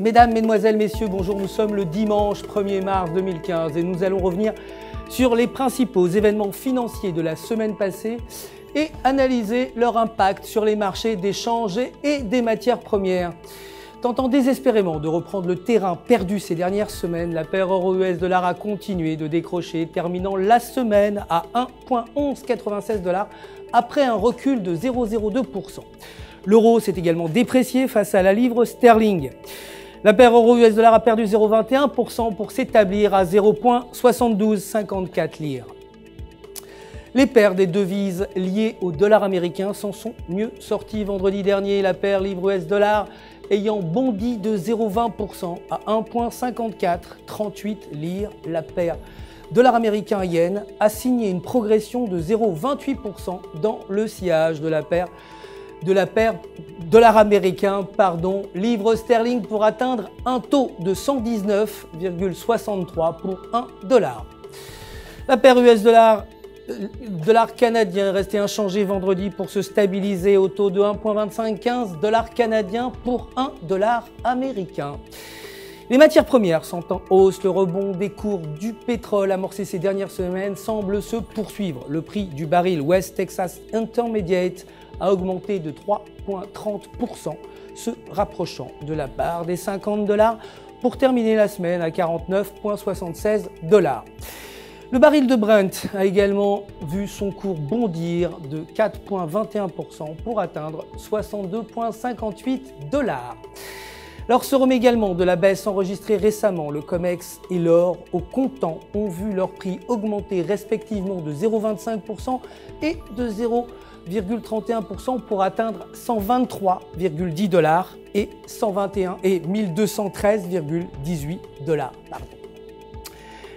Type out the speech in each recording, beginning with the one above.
Mesdames, Mesdemoiselles, Messieurs, bonjour, nous sommes le dimanche 1er mars 2015 et nous allons revenir sur les principaux événements financiers de la semaine passée et analyser leur impact sur les marchés des changes et des matières premières. Tentant désespérément de reprendre le terrain perdu ces dernières semaines, la paire euro-US dollar a continué de décrocher, terminant la semaine à 1,1196 $ après un recul de 0,02%. L'euro s'est également déprécié face à la livre sterling. La paire euro-US dollar a perdu 0,21% pour s'établir à 0,7254 lire. Les paires des devises liées au dollar américain s'en sont mieux sorties vendredi dernier. La paire livre US dollar ayant bondi de 0,20% à 1,5438 lire. La paire dollar américain yen a signé une progression de 0,28% dans le sillage de la paire dollar américain, livre sterling pour atteindre un taux de 119,63 pour 1 dollar. La paire US dollar canadien est restée inchangée vendredi pour se stabiliser au taux de 1,2515 $ canadien pour 1 dollar américain. Les matières premières sont en hausse. Le rebond des cours du pétrole amorcé ces dernières semaines semble se poursuivre. Le prix du baril West Texas Intermediate a augmenté de 3,30%, se rapprochant de la barre des 50 $ pour terminer la semaine à 49,76 $. Le baril de Brent a également vu son cours bondir de 4,21% pour atteindre 62,58 $. L'or se remet également de la baisse enregistrée récemment. Le COMEX et l'or au comptant ont vu leur prix augmenter respectivement de 0,25% et de 0,31% pour atteindre 123,10 $ et 1213,18 $.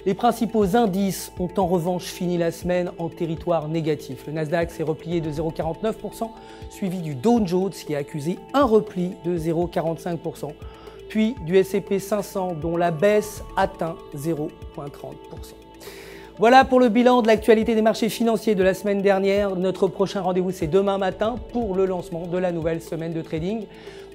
Les principaux indices ont en revanche fini la semaine en territoire négatif. Le Nasdaq s'est replié de 0,49%, suivi du Dow Jones qui a accusé un repli de 0,45%, puis du S&P 500 dont la baisse atteint 0,30%. Voilà pour le bilan de l'actualité des marchés financiers de la semaine dernière. Notre prochain rendez-vous, c'est demain matin pour le lancement de la nouvelle semaine de trading,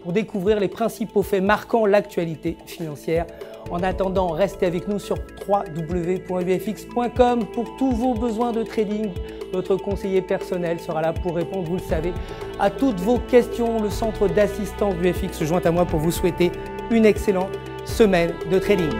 pour découvrir les principaux faits marquant l'actualité financière. En attendant, restez avec nous sur www.ufx.com pour tous vos besoins de trading. Votre conseiller personnel sera là pour répondre, vous le savez, à toutes vos questions. Le centre d'assistance d'UFX se joint à moi pour vous souhaiter une excellente semaine de trading.